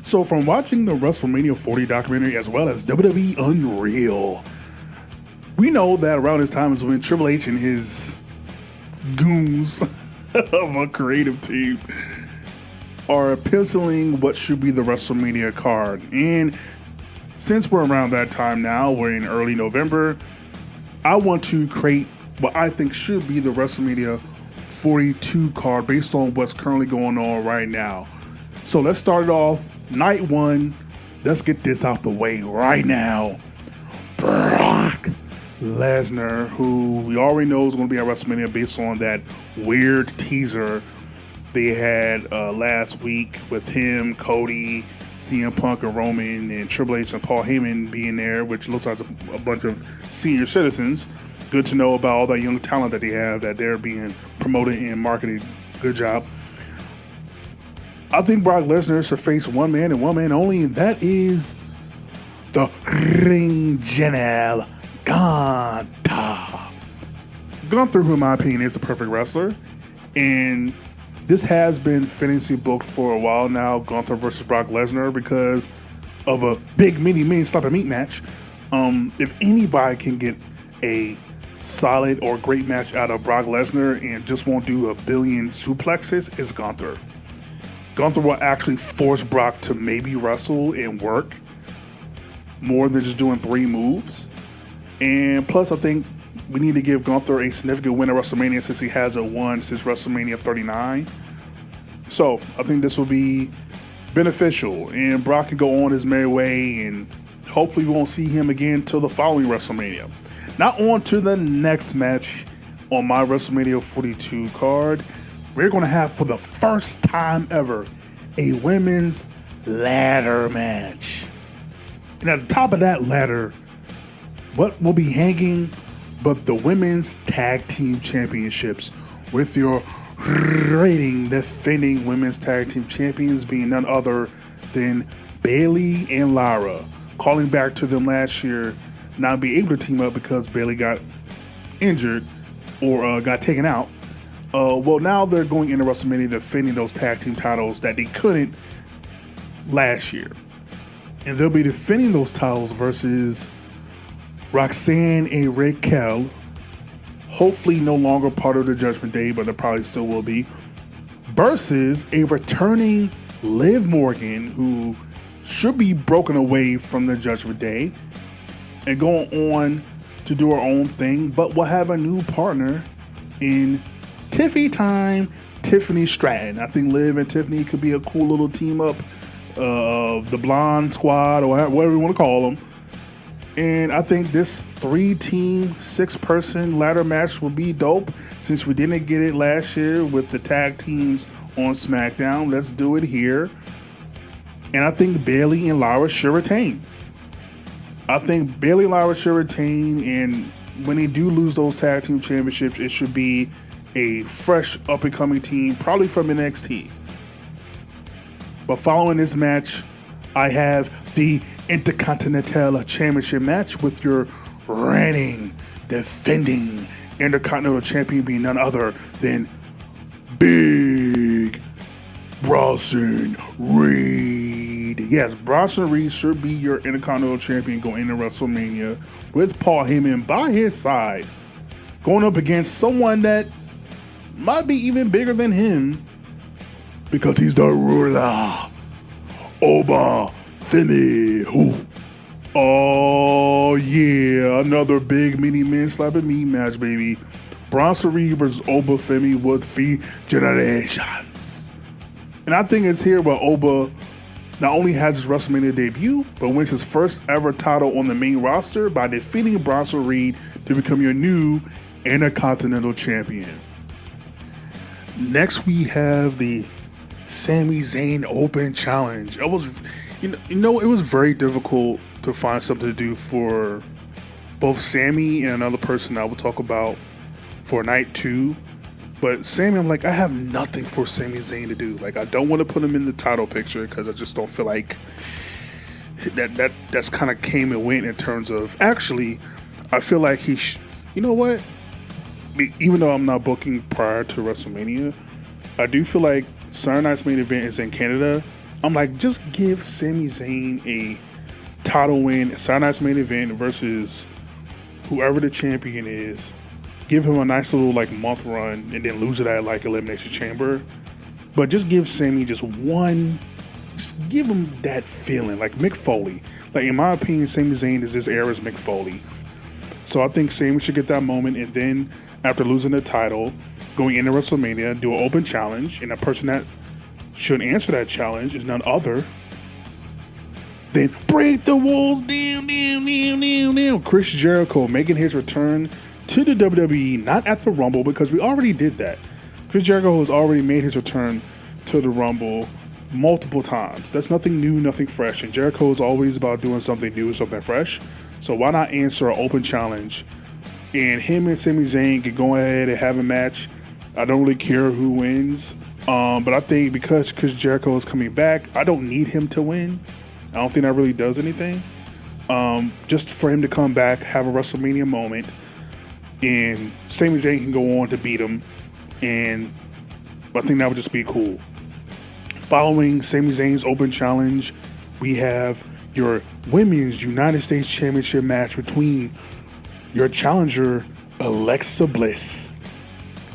So, from watching the WrestleMania 40 documentary as well as WWE Unreal, we know that around this time is when Triple H and his goons of a creative team are penciling what should be the WrestleMania card. And since we're around that time now, we're in early November, I want to create what I think should be the WrestleMania 42 card based on what's currently going on right now. So let's start it off. Night one. Let's get this out the way right now. Brock Lesnar, who we already know is going to be at WrestleMania based on that weird teaser they had last week with him, Cody, CM Punk, and Roman, and Triple H and Paul Heyman being there, which looks like a bunch of senior citizens. Good to know about all that young talent that they have, that they're being promoted and marketed. Good job. I think Brock Lesnar should face one man and one man only, and that is the Ring General Gunther. Gunther, who in my opinion is the perfect wrestler, and this has been fantasy booked for a while now, Gunther versus Brock Lesnar, because of a big mini slap and meat match. If anybody can get a solid or great match out of Brock Lesnar and just won't do a billion suplexes, it's Gunther. Gunther will actually force Brock to maybe wrestle and work more than just doing 3 moves. And plus, I think we need to give Gunther a significant win at WrestleMania since he hasn't won since WrestleMania 39. So I think this will be beneficial, and Brock can go on his merry way, and hopefully we won't see him again till the following WrestleMania. Now on to the next match on my WrestleMania 42 card. We're going to have, for the first time ever, a women's ladder match. And at the top of that ladder, what will be hanging but the women's tag team championships, with your reigning defending women's tag team champions being none other than Bayley and Lara. Calling back to them last year, not being able to team up because Bayley got injured or got taken out. Well, now they're going into WrestleMania defending those tag team titles that they couldn't last year. And they'll be defending those titles versus Roxanne and Raquel, hopefully no longer part of the Judgment Day, but they probably still will be, versus a returning Liv Morgan, who should be broken away from the Judgment Day and going on to do her own thing, but will have a new partner in Tiffany Stratton. I think Liv and Tiffany could be a cool little team up, the Blonde Squad, or whatever you want to call them. And I think this 3-team, 6-person ladder match will be dope, since we didn't get it last year with the tag teams on SmackDown. Let's do it here. And I think Bayley and Lara should retain. And when they do lose those tag team championships, it should be a fresh up-and-coming team, probably from NXT. But following this match, I have the Intercontinental Championship match with your reigning, defending Intercontinental Champion being none other than Big Bronson Reed. Yes, Bronson Reed should be your Intercontinental Champion going into WrestleMania with Paul Heyman by his side, going up against someone that might be even bigger than him because he's the ruler, Oba Femi. Oh yeah, another big mini men slapping meat match, baby. Bronson Reed versus Oba Femi with the Generations. And I think it's here where Oba not only has his WrestleMania debut, but wins his first ever title on the main roster by defeating Bronson Reed to become your new Intercontinental Champion. Next, we have the Sami Zayn Open Challenge. It was very difficult to find something to do for both Sami and another person I will talk about for night 2. But Sami, I'm like, I have nothing for Sami Zayn to do. Like, I don't want to put him in the title picture because I just don't feel like that's kind of came and went in terms of, actually, I feel like you know what? Even though I'm not booking prior to WrestleMania, I do feel like Saturday night's main event is in Canada. I'm like, just give Sami Zayn a title win, a Saturday Night's Main Event versus whoever the champion is. Give him a nice little like month run and then lose it at like Elimination Chamber. But just give Sami just give him that feeling like Mick Foley. Like in my opinion, Sami Zayn is this era's Mick Foley. So I think Sami should get that moment, and then after losing the title, going into WrestleMania, do an open challenge, and the person that should answer that challenge is none other than break the walls down. Chris Jericho making his return to the WWE, not at the Rumble, because we already did that. Chris Jericho has already made his return to the Rumble multiple times. That's nothing new, nothing fresh, and Jericho is always about doing something new, something fresh. So why not answer an open challenge, and him and Sami Zayn can go ahead and have a match. I don't really care who wins, but I think because Chris Jericho is coming back, I don't need him to win. I don't think that really does anything. Just for him to come back, have a WrestleMania moment, and Sami Zayn can go on to beat him, and I think that would just be cool. Following Sami Zayn's open challenge, we have your Women's United States Championship match between your challenger, Alexa Bliss,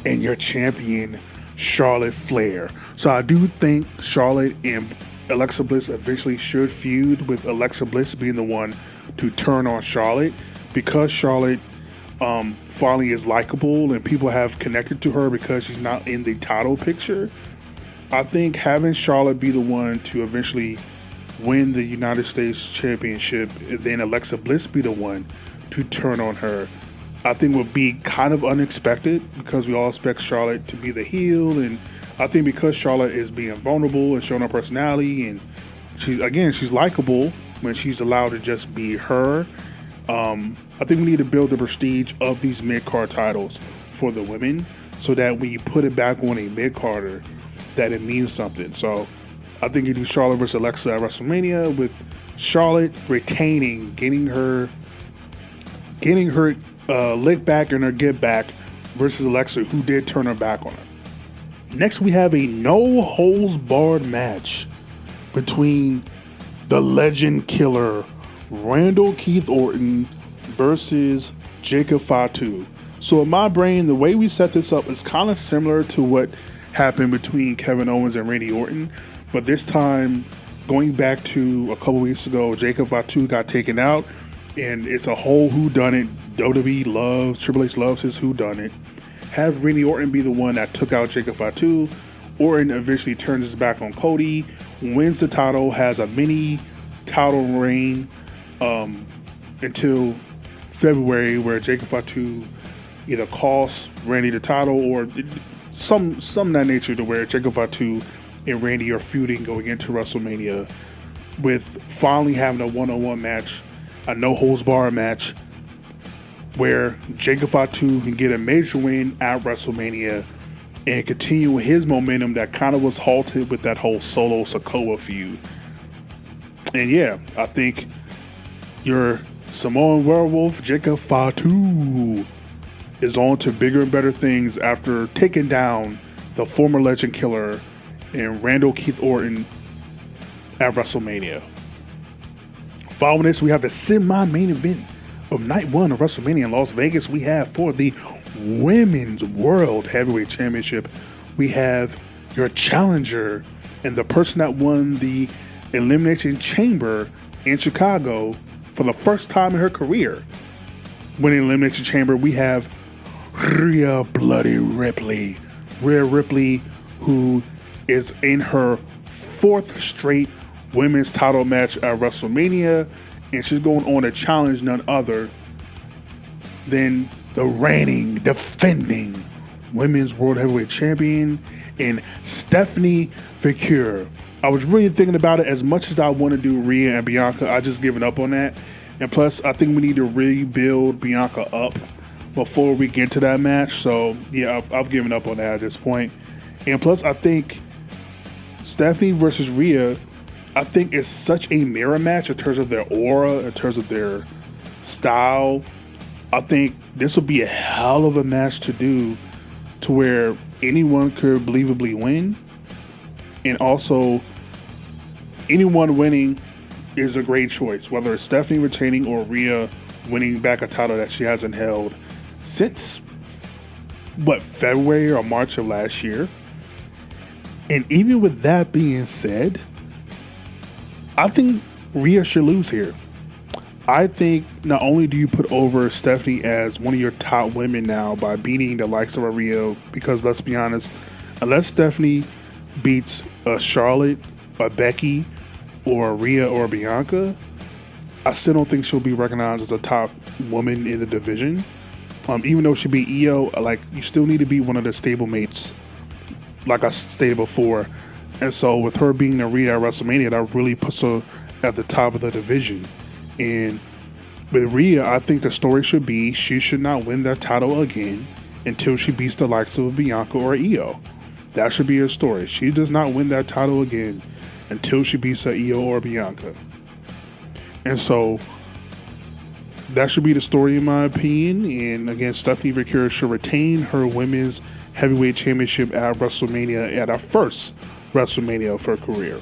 and your champion, Charlotte Flair. So I do think Charlotte and Alexa Bliss eventually should feud, with Alexa Bliss being the one to turn on Charlotte, because Charlotte finally is likable and people have connected to her because she's not in the title picture. I think having Charlotte be the one to eventually win the United States Championship and then Alexa Bliss be the one to turn on her, I think would be kind of unexpected, because we all expect Charlotte to be the heel, and I think because Charlotte is being vulnerable and showing her personality, and she's likable when she's allowed to just be her. I think we need to build the prestige of these mid-card titles for the women, so that when you put it back on a mid-carder, that it means something. So I think you do Charlotte versus Alexa at WrestleMania, with Charlotte retaining, getting her lick back and her get back, versus Alexa, who did turn her back on her. Next, we have a no-holds-barred match between the legend killer Randall Keith Orton versus Jacob Fatu. So in my brain, the way we set this up is kind of similar to what happened between Kevin Owens and Randy Orton, but this time, going back to a couple weeks ago, Jacob Fatu got taken out, and it's a whole whodunit. WWE loves, Triple H loves his whodunit. Have Randy Orton be the one that took out Jacob Fatu. Orton eventually turns his back on Cody, wins the title, has a mini title reign until February, where Jacob Fatu either costs Randy the title or some of that nature, to where Jacob Fatu and Randy are feuding going into WrestleMania, with finally having a one-on-one match, a no-holds-barred match, where Jacob Fatu can get a major win at WrestleMania and continue his momentum that kind of was halted with that whole Solo Sikoa feud. And yeah, I think your Samoan werewolf, Jacob Fatu, is on to bigger and better things after taking down the former legend killer and Randall Keith Orton at WrestleMania. Following this, we have the semi-main event of night one of WrestleMania in Las Vegas. We have, for the Women's World Heavyweight Championship, we have your challenger and the person that won the Elimination Chamber in Chicago for the first time in her career. Winning Elimination Chamber, we have Rhea Bloody Ripley. Rhea Ripley, who is in her fourth straight women's title match at WrestleMania, and she's going on to challenge none other than the reigning, defending Women's World Heavyweight Champion and Stephanie Foucault. I was really thinking about it. As much as I want to do Rhea and Bianca, I just given up on that. And plus, I think we need to rebuild Bianca up before we get to that match. So yeah, I've given up on that at this point. And plus, I think Stephanie versus Rhea, I think it's such a mirror match in terms of their aura, in terms of their style. I think this would be a hell of a match to do, to where anyone could believably win. And also, anyone winning is a great choice, whether it's Stephanie retaining or Rhea winning back a title that she hasn't held since, February or March of last year. And even with that being said, I think Rhea should lose here. I think not only do you put over Stephanie as one of your top women now by beating the likes of a Rhea, because let's be honest, unless Stephanie beats a Charlotte, a Becky, or a Rhea or a Bianca, I still don't think she'll be recognized as a top woman in the division. Even though she beat Io, you still need to be one of the stablemates, like I stated before. And so with her being the Rhea at WrestleMania, that really puts her at the top of the division. And with Rhea, I think the story should be she should not win that title again until she beats the likes of Bianca or Io. That should be her story. She does not win that title again until she beats a Io or Bianca. And so that should be the story in my opinion. And again, Stephanie Victoria should retain her women's heavyweight championship at WrestleMania, at our first WrestleMania of her career.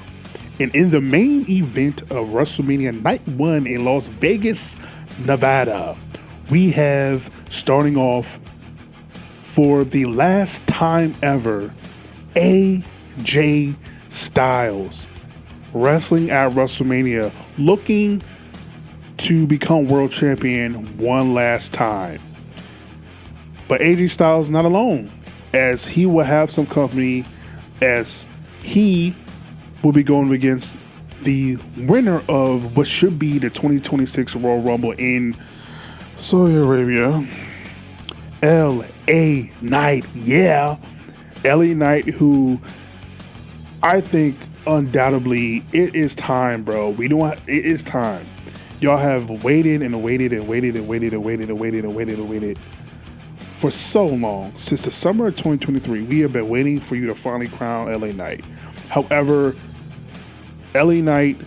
And in the main event of WrestleMania Night 1 in Las Vegas, Nevada, we have, starting off for the last time ever, AJ Styles wrestling at WrestleMania, looking to become world champion one last time. But AJ Styles not alone, as he will have some company, as he will be going against the winner of what should be the 2026 Royal Rumble in Saudi Arabia, LA Knight. Yeah, LA Knight, who I think undoubtedly it is time, bro. It is time. Y'all have waited and waited and waited and waited and waited and waited and waited and waited for so long. Since the summer of 2023, we have been waiting for you to finally crown LA Knight. However, LA Knight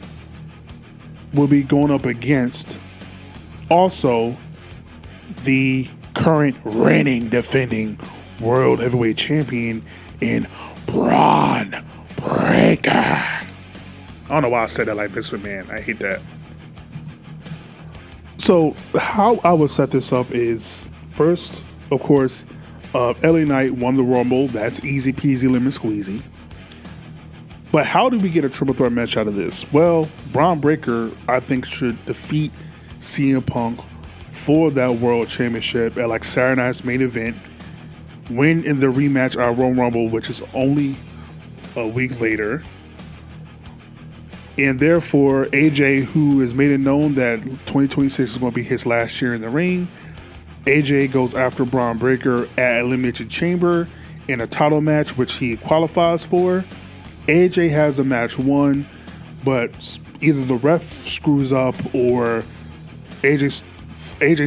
will be going up against also the current reigning defending World Heavyweight Champion in Braun Breaker. I don't know why I said that like this, but man, I hate that. So how I would set this up is, first, of course, LA Knight won the Rumble. That's easy peasy lemon squeezy. But how do we get a triple threat match out of this? Well, Braun Breaker, I think, should defeat CM Punk for that World Championship at Saturday night's main event, win in the rematch at Royal Rumble, which is only a week later. And therefore, AJ, who has made it known that 2026 is going to be his last year in the ring, AJ goes after Braun Breaker at Elimination Chamber in a title match, which he qualifies for. AJ has the match won, but either the ref screws up or AJ's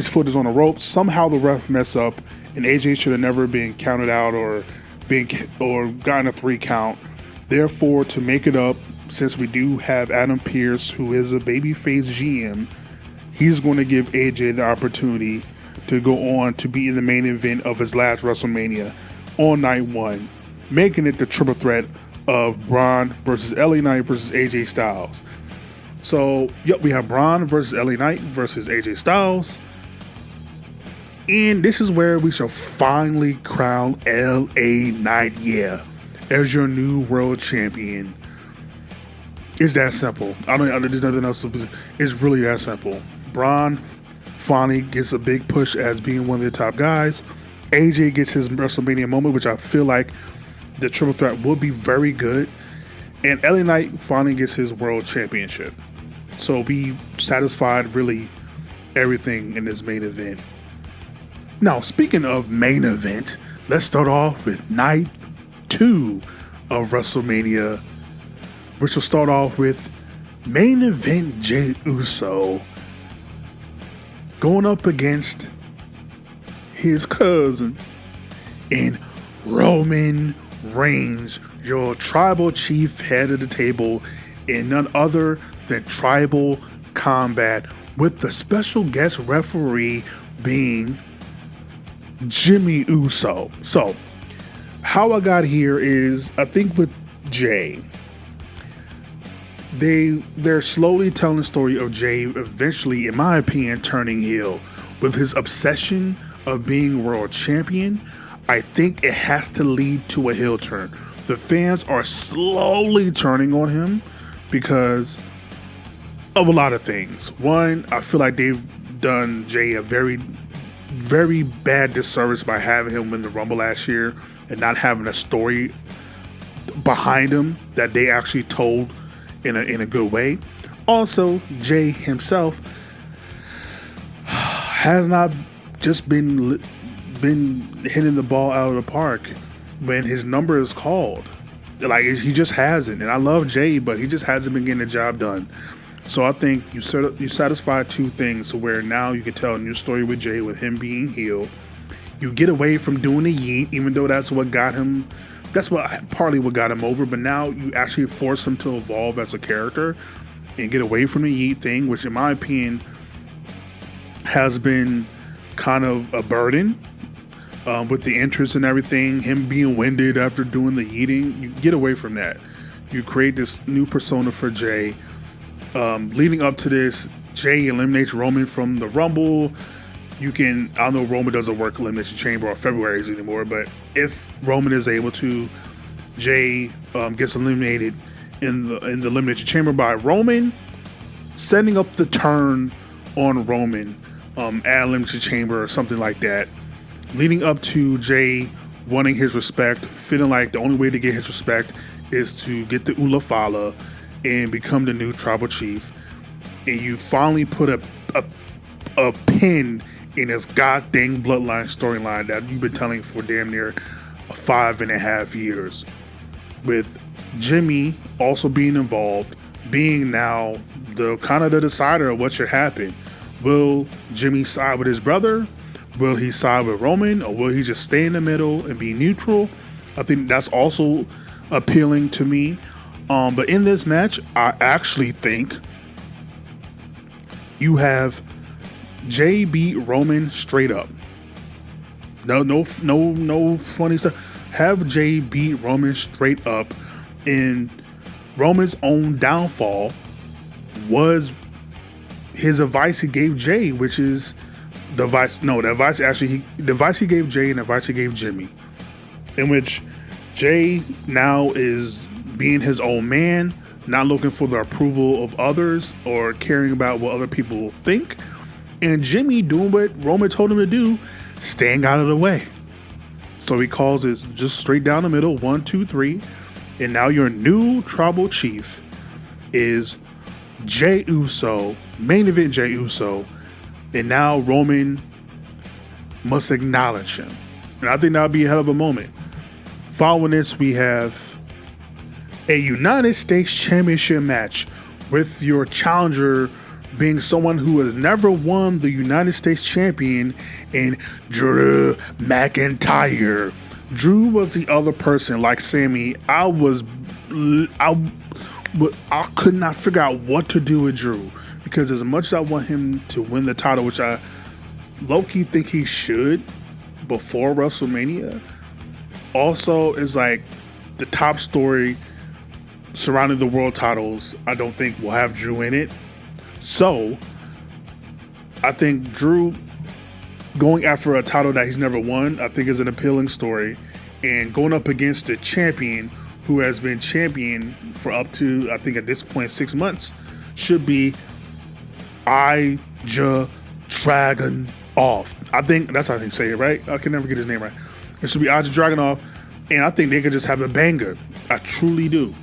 foot is on the rope. Somehow the ref mess up, and AJ should have never been counted out or gotten a 3 count. Therefore, to make it up, since we do have Adam Pearce, who is a babyface GM, he's going to give AJ the opportunity to go on to be in the main event of his last WrestleMania on night 1, making it the triple threat of Braun versus LA Knight versus AJ Styles. So, yep, we have Braun versus LA Knight versus AJ Styles. And this is where we shall finally crown LA Knight, as your new world champion. It's that simple. There's nothing else. It's really that simple. Braun finally gets a big push as being one of the top guys. AJ gets his WrestleMania moment, which I feel like the triple threat will be very good. And LA Knight finally gets his world championship. So be satisfied, really, everything in this main event. Now, speaking of main event, let's start off with night 2 of WrestleMania, which will start off with main event Jey Uso going up against his cousin in Roman Reigns, your tribal chief head of the table, in none other than Tribal Combat, with the special guest referee being Jimmy Uso. So, how I got here is, I think with Jay, they're slowly telling the story of Jay eventually, in my opinion, turning heel with his obsession of being world champion. I think it has to lead to a heel turn. The fans are slowly turning on him because of a lot of things. One, I feel like they've done Jay a very, very bad disservice by having him win the Rumble last year and not having a story behind him that they actually told in a good way. Also, Jay himself has not just been hitting the ball out of the park when his number is called. Like, he just hasn't. And I love Jay, but he just hasn't been getting the job done. So I think you satisfy two things, so where now you can tell a new story with Jay with him being heel. You get away from doing the yeet, even though that's partly what got him over, but now you actually force him to evolve as a character and get away from the yeet thing, which in my opinion has been kind of a burden with the entrance and everything, him being winded after doing the yeeting. You get away from that. You create this new persona for Jay. Leading up to this, Jay eliminates Roman from the Rumble. I know Roman doesn't work Elimination Chamber or February's anymore, but if Roman is able to, Jay gets eliminated in the Elimination Chamber by Roman, setting up the turn on Roman at Elimination Chamber or something like that. Leading up to Jay wanting his respect, feeling like the only way to get his respect is to get the Ula Fala and become the new tribal chief. And you finally put a pin in this goddamn Bloodline storyline that you've been telling for damn near 5.5 years, with Jimmy also being involved, being now the kind of the decider of what should happen. Will Jimmy side with his brother? Will he side with Roman? Or will he just stay in the middle and be neutral? I think that's also appealing to me. But in this match, I actually think you have Jay beat Roman straight up. No funny stuff. Have Jay beat Roman straight up, and Roman's own downfall was his advice he gave Jay, which is the advice he gave Jay and the advice he gave Jimmy, in which Jay now is being his own man, not looking for the approval of others or caring about what other people think. And Jimmy doing what Roman told him to do, staying out of the way. So he calls it just straight down the middle, 1, 2, 3. And now your new tribal chief is Jey Uso, main event Jey Uso. And now Roman must acknowledge him. And I think that'll be a hell of a moment. Following this, we have a United States Championship match with your challenger being someone who has never won the United States Champion in Drew McIntyre. Drew was the other person, like Sami. I could not figure out what to do with Drew, because as much as I want him to win the title, which I low-key think he should before WrestleMania, also is like the top story surrounding the world titles, I don't think will have Drew in it. So I think Drew going after a title that he's never won, I think is an appealing story. And going up against the champion who has been champion for up to, I think at this point, 6 months, should be Dragon Off. I think that's how you say it, right? I can never get his name right. It should be Dragon Off. And I think they could just have a banger. I truly do.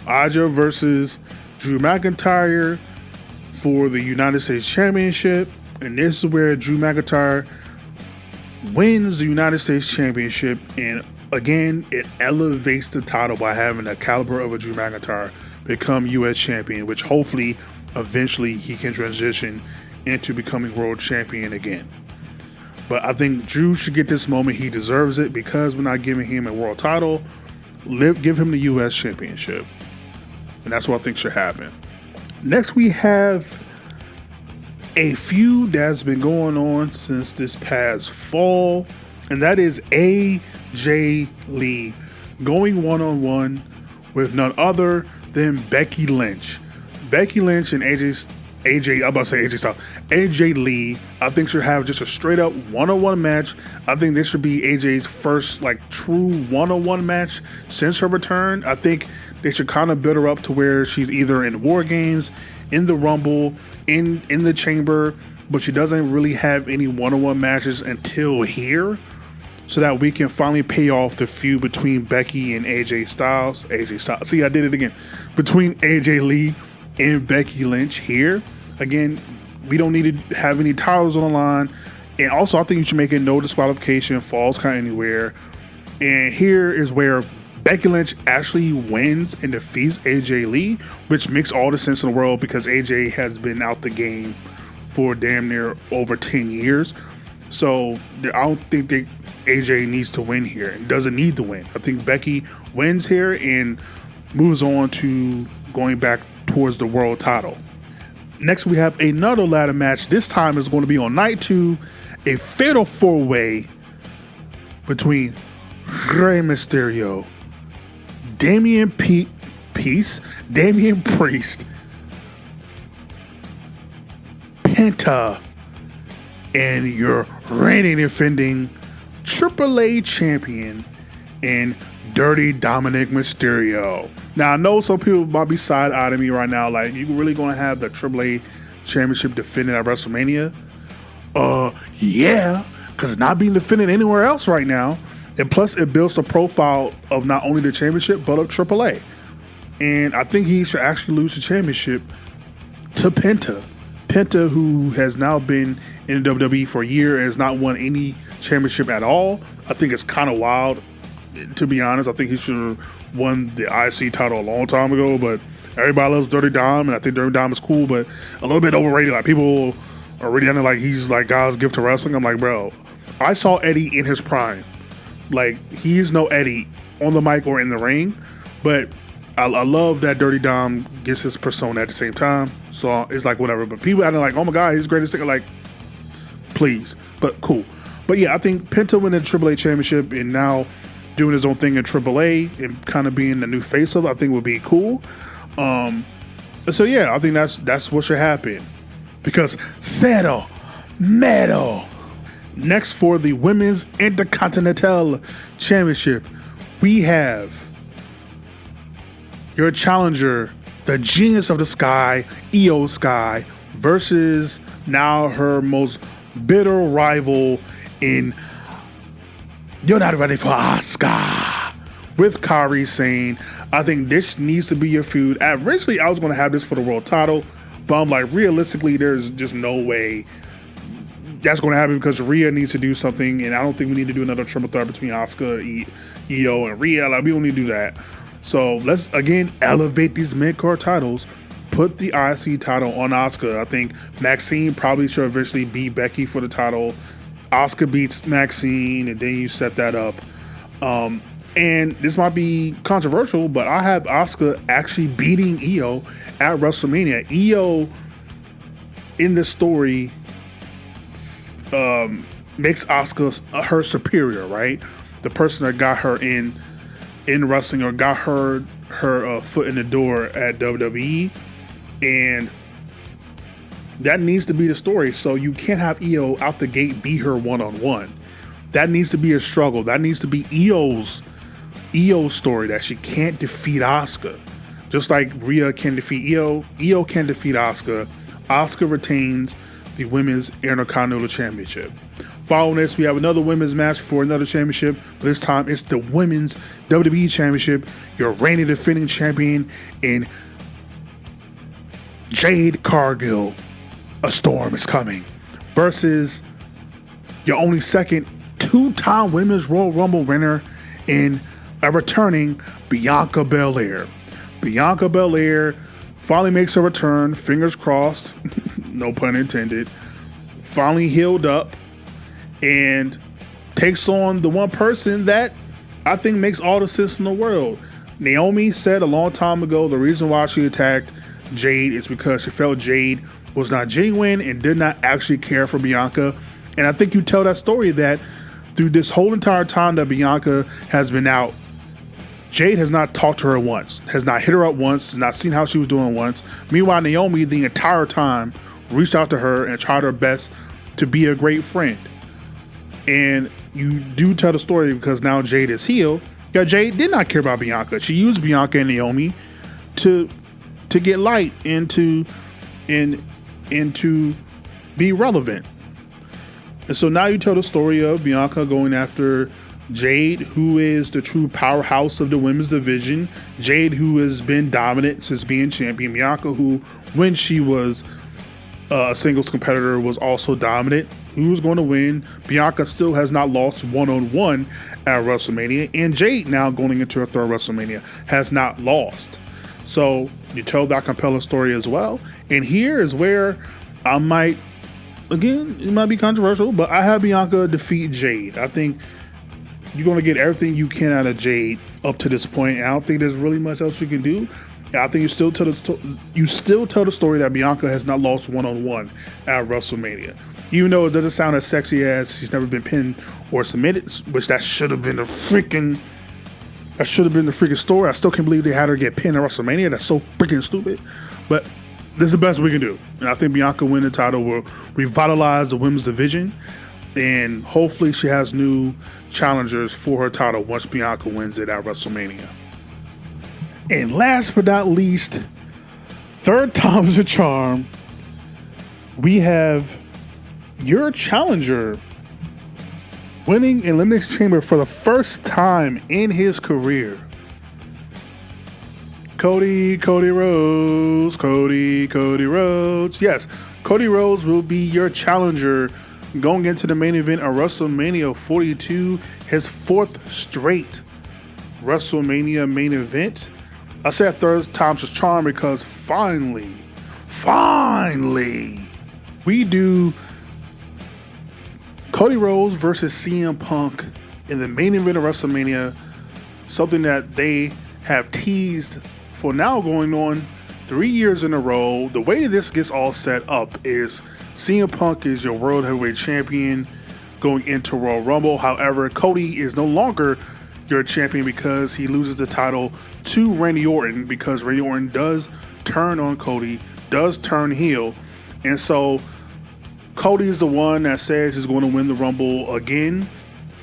Aja versus Drew McIntyre for the United States Championship. And this is where Drew McIntyre wins the United States Championship. And again, it elevates the title by having the caliber of a Drew McIntyre become U.S. champion, which hopefully eventually he can transition into becoming world champion again. But I think Drew should get this moment. He deserves it, because we're not giving him a world title. Give him the U.S. championship. And that's what I think should happen. Next, we have a feud that's been going on since this past fall, and that is AJ Lee going one-on-one with none other then Becky Lynch. Becky Lynch and AJ, I'm about to say AJ Styles, AJ Lee, I think should have just a straight up one-on-one match. I think this should be AJ's first like true one-on-one match since her return. I think they should kind of build her up to where she's either in War Games, in the Rumble, in the Chamber, but she doesn't really have any one-on-one matches until here, so that we can finally pay off the feud between Becky and AJ Styles. See, I did it again. Between AJ Lee and Becky Lynch here. Again, we don't need to have any titles on the line. And also, I think you should make it no disqualification, falls count anywhere. And here is where Becky Lynch actually wins and defeats AJ Lee, which makes all the sense in the world because AJ has been out the game for damn near over 10 years. So I don't think that AJ needs to win here and doesn't need to win. I think Becky wins here and moves on to going back towards the world title. Next, we have another ladder match. This time is going to be on night 2, a fatal 4-way between Rey Mysterio, Damian Priest, Penta, and your reigning defending AAA champion in Dirty Dominic Mysterio. Now, I know some people might be side-eyeing me right now, like, you really gonna have the AAA championship defended at WrestleMania? Yeah, because it's not being defended anywhere else right now. And plus, it builds the profile of not only the championship, but of AAA. And I think he should actually lose the championship to Penta. Penta, who has now been in the WWE for a year and has not won any championship at all. I think it's kind of wild, to be honest. I think he should have won the IC title a long time ago, but everybody loves Dirty Dom, and I think Dirty Dom is cool, but a little bit overrated. Like, people are really under like he's like God's gift to wrestling. I'm like, bro, I saw Eddie in his prime. Like, he's no Eddie on the mic or in the ring, but I love that Dirty Dom gets his persona at the same time. So it's like whatever. But people are like, oh my God, he's the greatest thing. Like, please, but cool. But yeah, I think Penta winning the AAA championship and now doing his own thing in AAA and kind of being the new face of it, I think would be cool. So yeah, I think that's what should happen. Because Cero Miedo. Next, for the Women's Intercontinental Championship, we have your challenger, the Genius of the Sky, Io Sky, versus now her most bitter rival in You're Not Ready for Asuka, with Kairi Sane. I think this needs to be your feud. Originally, I was going to have this for the world title, but I'm like, realistically, there's just no way that's going to happen because Rhea needs to do something, and I don't think we need to do another triple threat between Asuka, Io, and Rhea. Like, we don't need to do that. So let's, again, elevate these mid-card titles. Put the IC title on Asuka. I think Maxine probably should eventually beat Becky for the title. Asuka beats Maxine, and then you set that up. And this might be controversial, but I have Asuka actually beating Io at WrestleMania. Io, in this story, makes Asuka her superior, right? The person that got her in wrestling or got her foot in the door at WWE, and that needs to be the story. So you can't have Io out the gate beat her one-on-one. That needs to be a struggle. That needs to be Io's story, that she can't defeat Asuka. Just like Rhea can defeat Io, Io can defeat Asuka. Asuka retains the Women's Intercontinental Championship. Following this, we have another women's match for another championship, but this time it's the Women's WWE Championship. Your reigning defending champion in Jade Cargill, A Storm Is Coming, versus your only second two-time Women's Royal Rumble winner in a returning Bianca Belair. Bianca Belair finally makes a return, fingers crossed, no pun intended, finally healed up, and takes on the one person that I think makes all the sense in the world. Naomi said a long time ago the reason why she attacked Jade is because she felt Jade was not genuine and did not actually care for Bianca. And I think you tell that story that through this whole entire time that Bianca has been out, Jade has not talked to her once, has not hit her up once, has not seen how she was doing once. Meanwhile, Naomi, the entire time, reached out to her and tried her best to be a great friend. And you do tell the story because now Jade is heel. Yeah, Jade did not care about Bianca. She used Bianca and Naomi to get light and to be relevant. And so now you tell the story of Bianca going after Jade, who is the true powerhouse of the women's division. Jade, who has been dominant since being champion. Bianca, who, when she was a singles competitor, was also dominant. Who's going to win? Bianca still has not lost one-on-one at WrestleMania. And Jade, now going into her third WrestleMania, has not lost. So you tell that compelling story as well. And here is where I might, again, it might be controversial, but I have Bianca defeat Jade. I think you're going to get everything you can out of Jade up to this point. I don't think there's really much else you can do. I think you still tell the story that Bianca has not lost one-on-one at WrestleMania. Even though it doesn't sound as sexy as she's never been pinned or submitted, which that should have been the freaking story. I still can't believe they had her get pinned at WrestleMania. That's so freaking stupid. But this is the best we can do. And I think Bianca winning the title will revitalize the women's division. And hopefully she has new challengers for her title once Bianca wins it at WrestleMania. And last but not least, third time's a charm. We have your challenger winning Elimination Chamber for the first time in his career. Cody Rhodes. Yes, Cody Rhodes will be your challenger going into the main event of WrestleMania 42, his fourth straight WrestleMania main event. I said third time's a charm because finally, we do Cody Rhodes versus CM Punk in the main event of WrestleMania, something that they have teased for now going on 3 years in a row. The way this gets all set up is CM Punk is your World Heavyweight Champion going into Royal Rumble. However, Cody is no longer your champion because he loses the title to Randy Orton, because Randy Orton does turn on Cody, does turn heel. And so Cody is the one that says he's going to win the Rumble again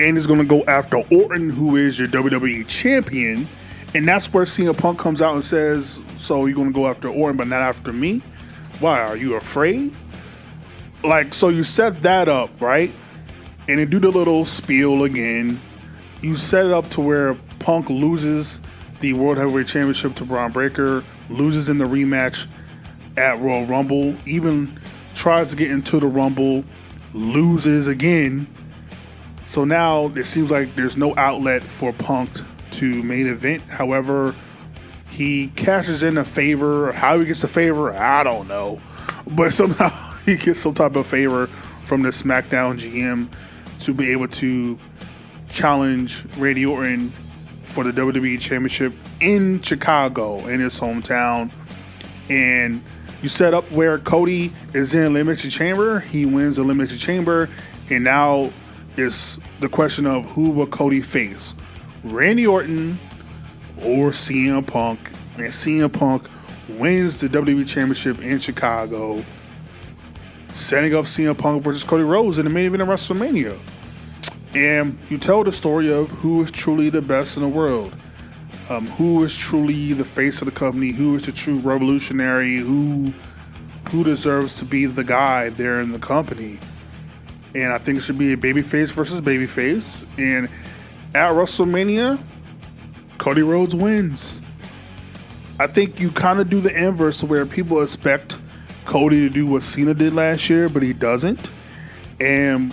and is going to go after Orton, who is your WWE champion. And that's where CM Punk comes out and says, so you're going to go after Orton, but not after me? Why? Are you afraid? So you set that up, right? And then do the little spiel again. You set it up to where Punk loses the World Heavyweight Championship to Braun Breaker, loses in the rematch at Royal Rumble, even tries to get into the Rumble, loses again. So now it seems like there's no outlet for Punk to main event. However, he cashes in a favor. How he gets a favor, I don't know. But somehow he gets some type of favor from the SmackDown GM to be able to challenge Randy Orton for the WWE Championship in Chicago, in his hometown. And you set up where Cody is in Elimination Chamber. He wins the Elimination Chamber. And now it's the question of who will Cody face? Randy Orton or CM Punk. And CM Punk wins the WWE Championship in Chicago, setting up CM Punk versus Cody Rhodes in the main event of WrestleMania. And you tell the story of who is truly the best in the world, who is truly the face of the company, who is the true revolutionary, who deserves to be the guy there in the company. And I think it should be a babyface versus babyface. And at WrestleMania, Cody Rhodes wins. I think you kind of do the inverse where people expect Cody to do what Cena did last year, but he doesn't. And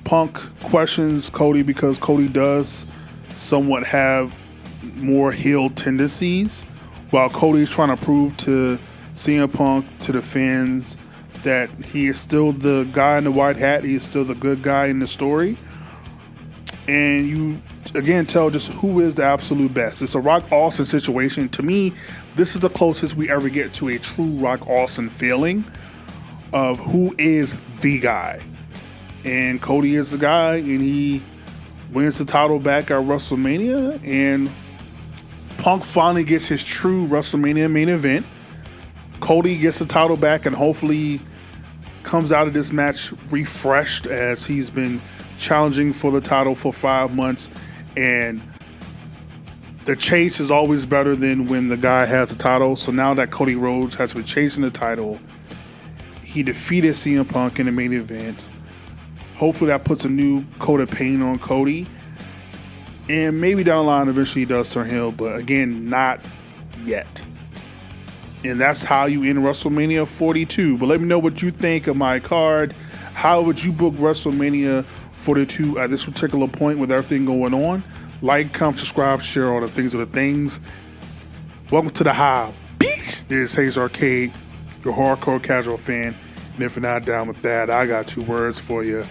Punk questions Cody because Cody does somewhat have more heel tendencies, while Cody's trying to prove to CM Punk, to the fans, that he is still the guy in the white hat. He is still the good guy in the story. And you, again, tell just who is the absolute best. It's a Rock Austin situation. To me, this is the closest we ever get to a true Rock Austin feeling of who is the guy. And Cody is the guy, and he wins the title back at WrestleMania. And Punk finally gets his true WrestleMania main event. Cody gets the title back and hopefully comes out of this match refreshed, as he's been challenging for the title for 5 months. And the chase is always better than when the guy has the title. So now that Cody Rhodes has been chasing the title, he defeated CM Punk in the main event. Hopefully that puts a new coat of paint on Cody. And maybe down the line eventually he does turn heel, but again, not yet. And that's how you end WrestleMania 42. But let me know what you think of my card. How would you book WrestleMania 42 at this particular point with everything going on? Like, comment, subscribe, share all the things are the things. Welcome to the High Beach. This is Hayes Arcade, your hardcore casual fan. And if you're not down with that, I got 2 words for you.